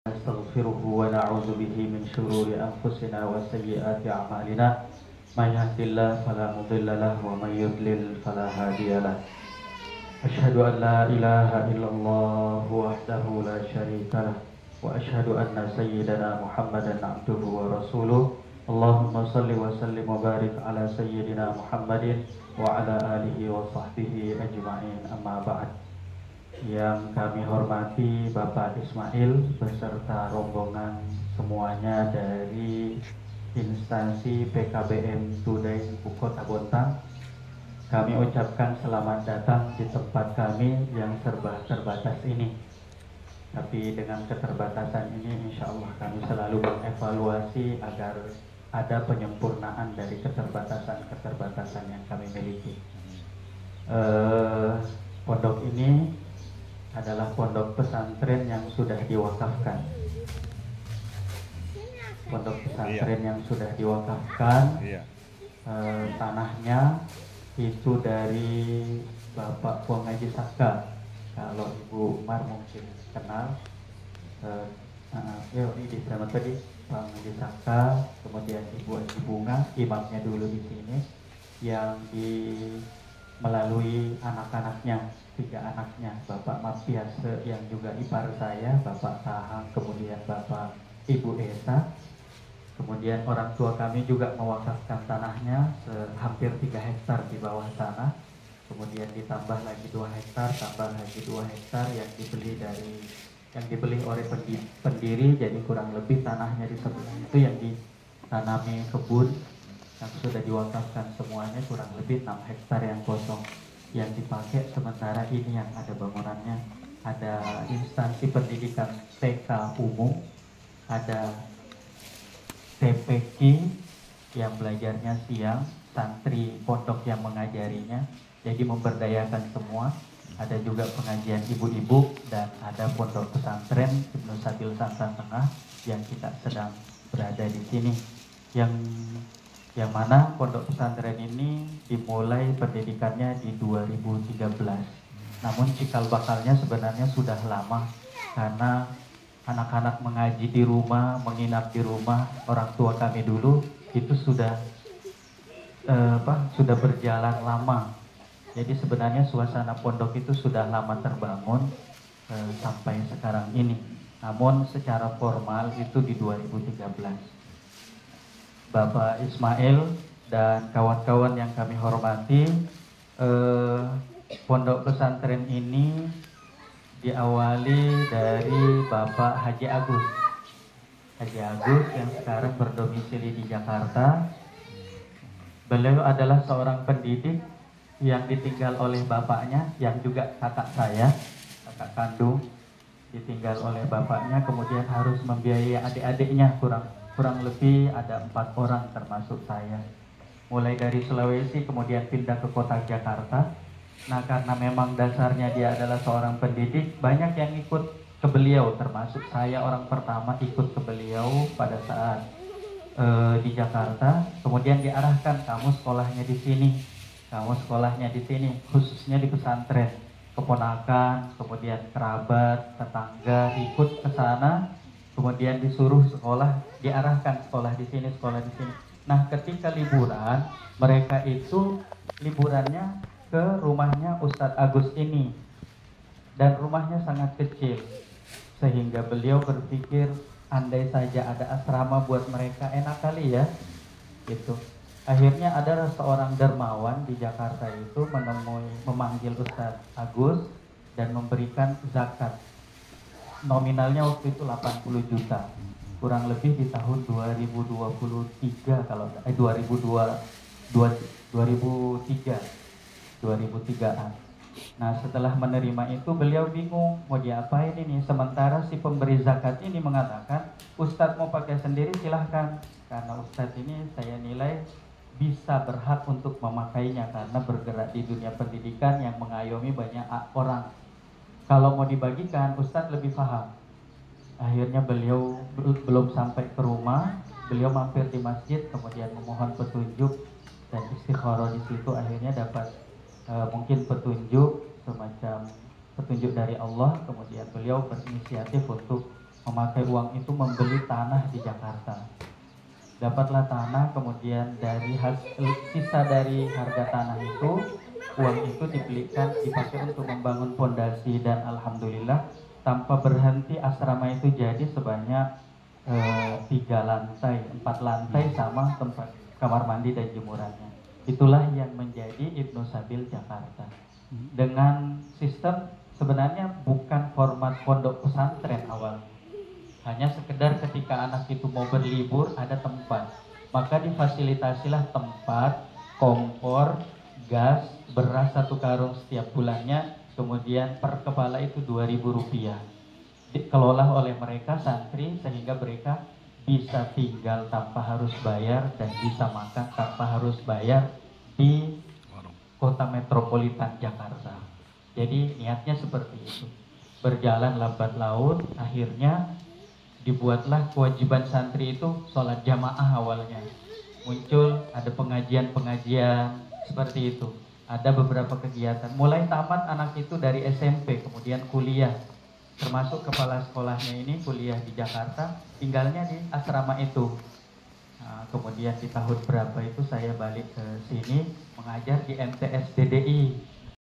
نستغفره ونعوذ به من شرور أنفسنا وسيئات أعمالنا من يهد الله فلا مضل له ومن يضلل فلا هادي له أشهد أن لا إله إلا الله وحده لا شريك له وأشهد أن سيدنا محمدا عبده ورسوله اللهم صل وسلم وبارك على سيدنا محمد وعلى آله وصحبه أجمعين أما بعد. Yang kami hormati Bapak Ismail beserta rombongan semuanya dari instansi PKBM Today Kota Bontang, kami ucapkan selamat datang di tempat kami yang serba terbatas ini. Tapi dengan keterbatasan ini insya Allah kami selalu mengevaluasi agar ada penyempurnaan dari keterbatasan-keterbatasan yang kami miliki. Pondok ini adalah pondok pesantren yang sudah diwakafkan. Pondok pesantren yang sudah diwakafkan, tanahnya itu dari Bapak Puang Haji Saka. Kalau Ibu Umar mungkin kenal, di sana tadi Puang Haji Saka, kemudian Ibu Haji Bunga, imamnya dulu di sini, yang melalui anak-anaknya, 3 anaknya, Bapak Marpiase yang juga ipar saya, Bapak Tahang, kemudian Bapak Ibu Esa, kemudian orang tua kami juga mewakafkan tanahnya hampir 3 hektar di bawah sana, kemudian ditambah lagi 2 hektar, tambah lagi 2 hektar yang dibeli oleh pendiri, jadi kurang lebih tanahnya di sebelah itu yang ditanami kebun yang sudah diwakafkan semuanya kurang lebih 6 hektar yang kosong yang dipakai. Sementara ini yang ada bangunannya, ada instansi pendidikan TK umum, ada TPQ yang belajarnya siang, santri pondok yang mengajarinya, jadi memberdayakan semua. Ada juga pengajian ibu-ibu dan ada pondok pesantren Ibnu Sabil Santan Tengah yang kita sedang berada di sini, yang mana pondok pesantren ini dimulai pendidikannya di 2013. Namun cikal bakalnya sebenarnya sudah lama, karena anak-anak mengaji di rumah, menginap di rumah orang tua kami dulu itu sudah berjalan lama. Jadi sebenarnya suasana pondok itu sudah lama terbangun sampai sekarang ini. Namun secara formal itu di 2013. Bapak Ismail dan kawan-kawan yang kami hormati, pondok pesantren ini diawali dari Bapak Haji Agus. Haji Agus yang sekarang berdomisili di Jakarta. Beliau adalah seorang pendidik yang ditinggal oleh bapaknya, yang juga kakak saya, kakak kandung, ditinggal oleh bapaknya, kemudian harus membiayai adik-adiknya, kurang lebih ada 4 orang termasuk saya, mulai dari Sulawesi kemudian pindah ke kota Jakarta. Nah, karena memang dasarnya dia adalah seorang pendidik, banyak yang ikut ke beliau, termasuk saya orang pertama ikut ke beliau pada saat di Jakarta. Kemudian diarahkan, kamu sekolahnya di sini, kamu sekolahnya di sini, khususnya di pesantren. Keponakan, kemudian kerabat, tetangga ikut ke sana. Kemudian disuruh sekolah, diarahkan sekolah di sini, sekolah di sini. Nah, ketika liburan, mereka itu liburannya ke rumahnya Ustadz Agus ini. Dan rumahnya sangat kecil, sehingga beliau berpikir, andai saja ada asrama buat mereka, enak kali ya. Gitu. Akhirnya ada seorang dermawan di Jakarta itu memanggil Ustadz Agus dan memberikan zakat. Nominalnya waktu itu 80 juta, kurang lebih di tahun 2023 kalau 2003-an. Nah, setelah menerima itu beliau bingung mau diapain ini, sementara si pemberi zakat ini mengatakan, Ustadz mau pakai sendiri silahkan, karena Ustadz ini saya nilai bisa berhak untuk memakainya karena bergerak di dunia pendidikan yang mengayomi banyak orang. Kalau mau dibagikan, Ustadz lebih paham. Akhirnya beliau belum sampai ke rumah, beliau mampir di masjid, kemudian memohon petunjuk dan istikharah di situ. Akhirnya dapat mungkin petunjuk, semacam petunjuk dari Allah. Kemudian beliau berinisiatif untuk memakai uang itu membeli tanah di Jakarta. Dapatlah tanah, kemudian dari sisa dari harga tanah itu, uang itu dibelikan, dipakai untuk membangun fondasi, dan alhamdulillah tanpa berhenti asrama itu jadi sebanyak 3 lantai, 4 lantai sama tempat kamar mandi dan jemurannya. Itulah yang menjadi Ibnu Sabil Jakarta. Dengan sistem sebenarnya bukan format pondok pesantren awal. Hanya sekedar ketika anak itu mau berlibur ada tempat, maka difasilitasilah tempat, kompor, gas, beras 1 karung setiap bulannya, kemudian per kepala itu Rp2.000. Dikelola oleh mereka santri sehingga mereka bisa tinggal tanpa harus bayar dan bisa makan tanpa harus bayar di kota metropolitan Jakarta. Jadi niatnya seperti itu. Berjalan lambat laun, akhirnya dibuatlah kewajiban santri itu sholat jamaah awalnya. Muncul ada pengajian-pengajian seperti itu. Ada beberapa kegiatan. Mulai tamat anak itu dari SMP, kemudian kuliah. Termasuk kepala sekolahnya ini kuliah di Jakarta, tinggalnya di asrama itu. Nah, kemudian di tahun berapa itu saya balik ke sini mengajar di MTS DDI.